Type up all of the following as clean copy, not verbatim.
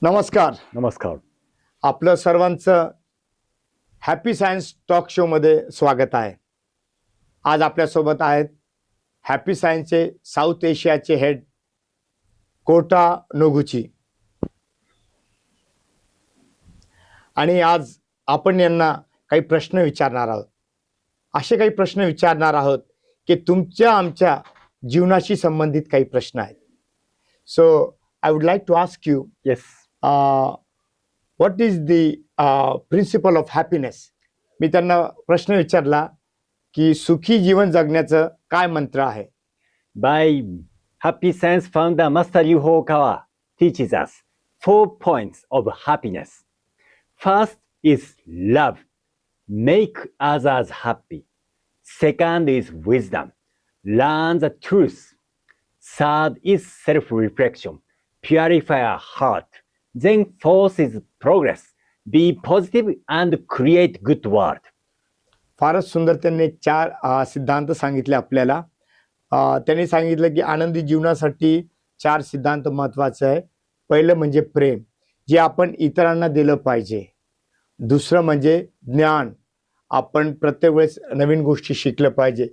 नमस्कार. नमस्कार. आपलं सर्वांचं हॅपी सायन्स टॉक शोमध्ये स्वागत आहे. आज आपल्यासोबत आहेत हॅपी सायन्सचे साऊथ एशियाचे हेड कोटा नोगुची. आणि आज आपण यांना काही प्रश्न विचारणार आहोत. असे काही प्रश्न विचारणार आहोत की तुमच्या आमच्या जीवनाशी संबंधित काही प्रश्न आहेत. So I would like to ask you, Yes. What is the principle of happiness. मी त्यांना प्रश्न विचारला की सुखी जीवन जगण्याचं काय मंत्र आहे. By Happy Science founder Master Ryu Kawa teaches us 4 points of happiness. First is love. Make others happy. Second is wisdom. Learn the truth. Third is self-reflection. Purify our heart. Then fourth is progress. Be positive and create good world. फारच सुंदर त्यांनी 4 सिद्धांत सांगितले आपल्याला. त्यांनी सांगितलं की आनंदी जीवनासाठी 4 सिद्धांत महत्त्वाचे आहे. पहिलं म्हणजे प्रेम, जे आपण इतरांना दिलं पाहिजे. दुसरं म्हणजे ज्ञान, आपण प्रत्येक वेळेस नवीन गोष्टी शिकलं पाहिजे.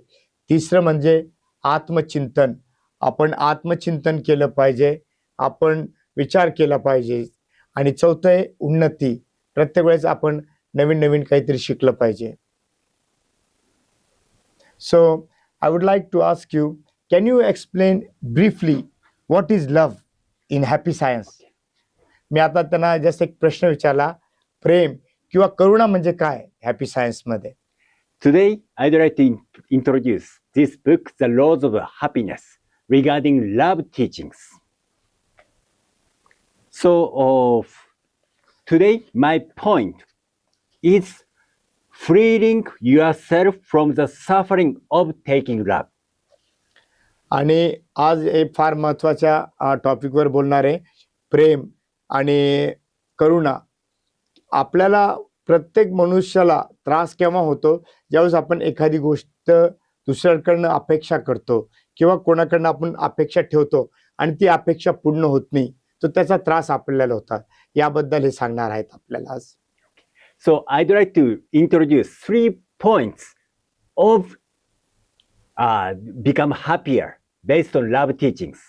तिसरं म्हणजे आत्मचिंतन, आपण आत्मचिंतन केलं पाहिजे, आपण विचार केला पाहिजे. आणि चौथं आहे उन्नती, प्रत्येक वेळेस आपण नवीन नवीन काहीतरी शिकलं पाहिजे. So I would like to ask you, can you explain briefly what is love in happy science? मी आता त्यांना जस्ट एक प्रश्न विचारला, प्रेम किंवा करुणा म्हणजे काय हॅपी सायन्स मध्ये. Today, I'd like to introduce this book, The Laws of Happiness, regarding love teachings. So, today, my point is freeing yourself from the suffering of taking love. आणि आज एक फार महत्त्वाच्या टॉपिकवर बोलणार आहे, प्रेम आणि करुणा. आपल्याला प्रत्येक मनुष्याला त्रास केव्हा होतो, ज्यावेळेस आपण एखादी गोष्ट दुसऱ्याकडनं अपेक्षा करतो किंवा कोणाकडनं आपण अपेक्षा ठेवतो आणि ती अपेक्षा पूर्ण होत नाही, तर त्याचा त्रास आपल्याला होता. याबद्दल हे सांगणार आहेत आपल्याला आज. So, I'd like to introduce 3 points of become happier based on love teachings.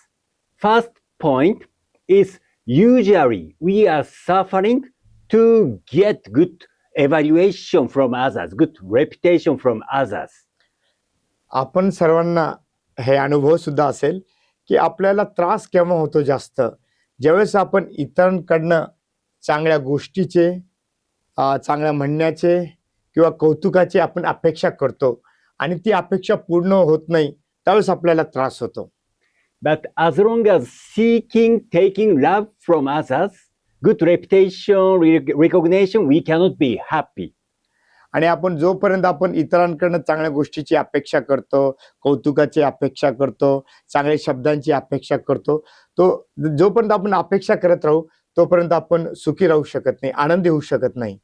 First point is usually we are suffering to get good evaluation from others, good reputation from others. आपण सर्वांना हे अनुभव सुद्धा असेल की आपल्याला त्रास केव्हा होतो जास्त, ज्यावेळेस आपण इतरांकडनं चांगल्या गोष्टीचे, चांगल्या म्हणण्याचे किंवा कौतुकाचे आपण अपेक्षा करतो आणि ती अपेक्षा पूर्ण होत नाही, त्यावेळेस आपल्याला त्रास होतो. But as long as taking love from others, good reputation, recognition, we cannot be happy. आणि आपण जोपर्यंत आपण इतरांकडनं चांगल्या गोष्टीची अपेक्षा करतो, कौतुकाची अपेक्षा करतो, चांगल्या शब्दांची अपेक्षा करतो, तो जोपर्यंत आपण अपेक्षा करत राहू तोपर्यंत आपण सुखी राहू शकत नाही, आनंदी होऊ शकत नाही.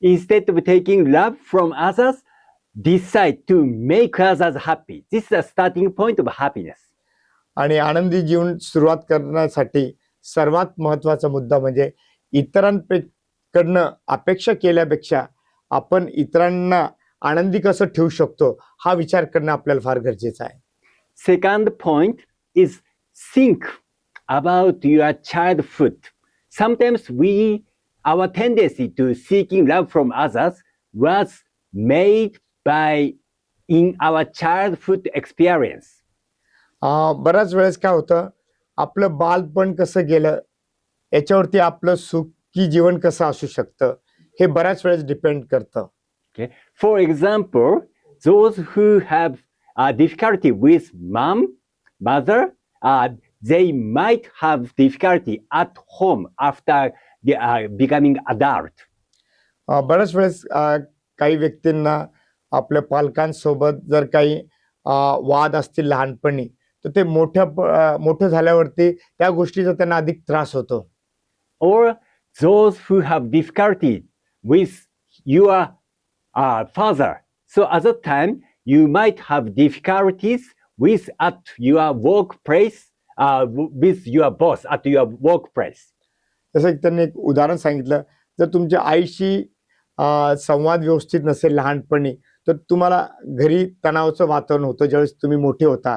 Instead of taking love from others, decide to make others happy. This is the starting point of happiness. आणि आनंदी जीवन सुरुवात करण्यासाठी सर्वात महत्त्वाचा मुद्दा म्हणजे इतरांकडनं अपेक्षा केल्यापेक्षा आपण इतरांना आनंदी कसं ठेवू शकतो हा विचार करणं आपल्याला फार गरजेचं आहे. Second point is think about your childhood. Sometimes our tendency to seeking love from others was made in our childhood experience. बऱ्याच वेळेस काय होतं, आपलं बालपण कसं गेलं याच्यावरती आपलं सुखी जीवन कसं असू शकतं हे बऱ्याच वेळेस डिपेंड करतं. Okay. For example, those who have difficulty with mother, they might have difficulty at home after becoming adult. बऱ्याच वेळेस काही व्यक्तींना आपल्या पालकांसोबत जर काही वाद असतील लहानपणी, तर ते मोठं झाल्यावरती त्या गोष्टीचा त्यांना अधिक त्रास होतो. Or those who have difficulty with your father. So at that time, you might have difficulties at your workplace, with your boss at your workplace. जसं की त्यांनी एक उदाहरण सांगितलं, जर तुमच्या आईशी संवाद व्यवस्थित नसेल लहानपणी, तर तुम्हाला घरी तणावाचं वातावरण होतं ज्यावेळेस तुम्ही मोठे होता.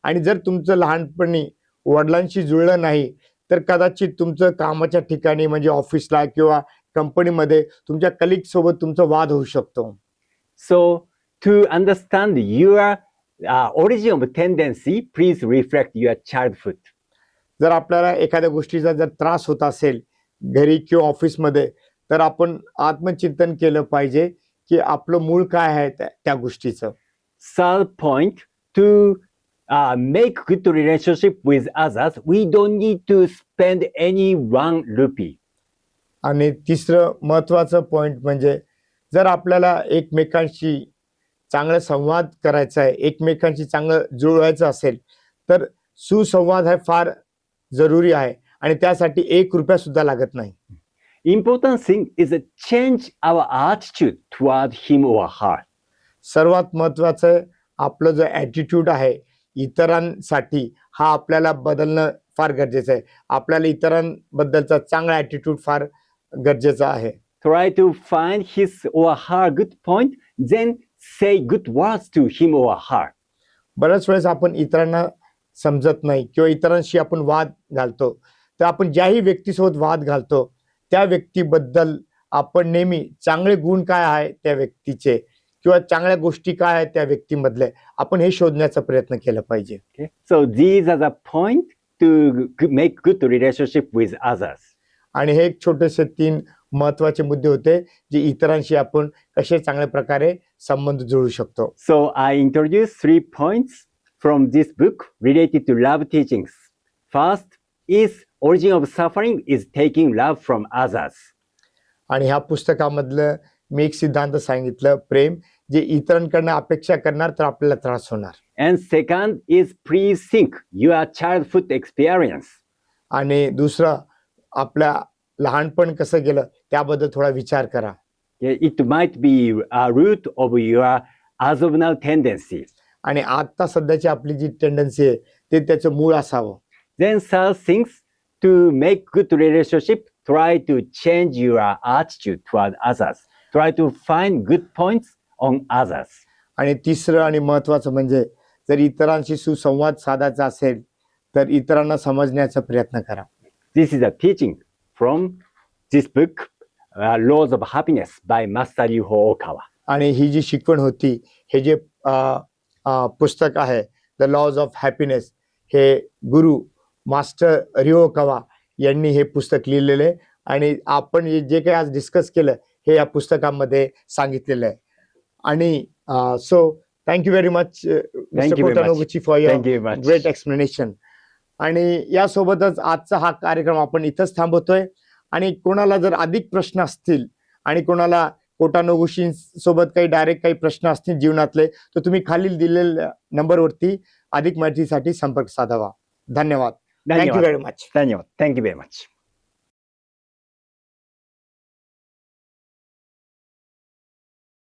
आणि जर तुमचं लहानपणी वडिलांशी जुळलं नाही, तर कदाचित तुमचं कामाच्या ठिकाणी म्हणजे ऑफिसला किंवा कंपनीमध्ये तुमच्या कलीग सोबत तुमचा वाद होऊ शकतो. So, to understand your origin of tendency, please reflect your childhood. जर आपल्याला एखाद्या गोष्टीचा जर त्रास होत असेल घरी किंवा ऑफिसमध्ये, तर आपण आत्मचिंतन केलं पाहिजे की आपलं मूळ काय आहे त्या गोष्टीचं. Third point, to make good relationship with others, we don't need to spend any 1 rupee. आणि तिसरं महत्त्वाचं पॉईंट म्हणजे जर आपल्याला एकमेकांशी चांगला संवाद करायचा आहे, एकमेकांशी चांगलं जुळवायचं असेल, तर सुसंवाद हा फार जरुरी आहे आणि त्यासाठी 1 रुपया सुद्धा लागत नाही. Important thing is to change our attitude toward him or her. सर्वात महत्त्वाचं आपलं जो ॲटिट्यूड आहे इतरांसाठी हा आपल्याला बदलणं फार गरजेचं आहे. आपल्याला इतरांबद्दलचा चांगला ॲटिट्यूड फार गरजेचा आहे. Try to find his or her good point, then say good words to him or her. बऱ्याच वेळेस आपण इतरांना समजत नाही किंवा इतरांशी आपण वाद घालतो, तर आपण ज्याही व्यक्तीसोबत वाद घालतो त्या व्यक्तीबद्दल आपण नेहमी चांगले गुण काय आहे त्या व्यक्तीचे किंवा चांगल्या गोष्टी काय आहेत त्या व्यक्तीमधले आपण हे शोधण्याचा प्रयत्न केला पाहिजे. Okay? So these are the point to make good relationship with others. आणि हे एक छोटेसे 3 महत्त्वाचे मुद्दे होते जे इतरांशी आपण कसे चांगल्या प्रकारे संबंध जुळू शकतो. So I introduced 3 points from this book related to love teachings. First is origin of suffering is taking love from others. आणि ह्या पुस्तकामधलं मी एक सिद्धांत सांगितलं, प्रेम जे इतरांकडनं अपेक्षा करणार तर आपल्याला त्रास होणार. And second is please think your childhood experience. आणि दुसरं आपल्या लहानपण कसं गेलं त्याबद्दल थोडा विचार करा. It might be a root of your as of now tendency. आणि आता सध्याची आपली जी टेंडन्सी आहे ते त्याचं मूळ असावं. Then third things, to make good relationship, try to change your attitude toward others. Try to find good points on others. आणि तिसरं आणि महत्त्वाचं म्हणजे जर इतरांशी सुसंवाद साधायचा असेल तर इतरांना समजण्याचा प्रयत्न करा. This is a teaching from this book, Laws of Happiness by Master Ryuho Okawa. आणि ही जी शिकवण होती हे जे पुस्तक आहे द लॉज ऑफ हॅपीनेस हे गुरु मास्टर रिओ कावा यांनी हे पुस्तक लिहिलेलं आहे आणि आपण जे काही आज डिस्कस केलं हे या पुस्तकामध्ये सांगितलेलं आहे. आणि so thank you very much mister Kotanoguchi for your great explanation. आणि यासोबतच आजचा हा कार्यक्रम आपण इथंच थांबवतोय. आणि कोणाला जर अधिक प्रश्न असतील आणि कोणाला कोटानोगुशी सोबत काही डायरेक्ट काही प्रश्न असतील जीवनातले तर तुम्ही खालील दिलेल्या नंबरवरती अधिक माहितीसाठी संपर्क साधावा. धन्यवाद. Thank you very much. Thank you very much.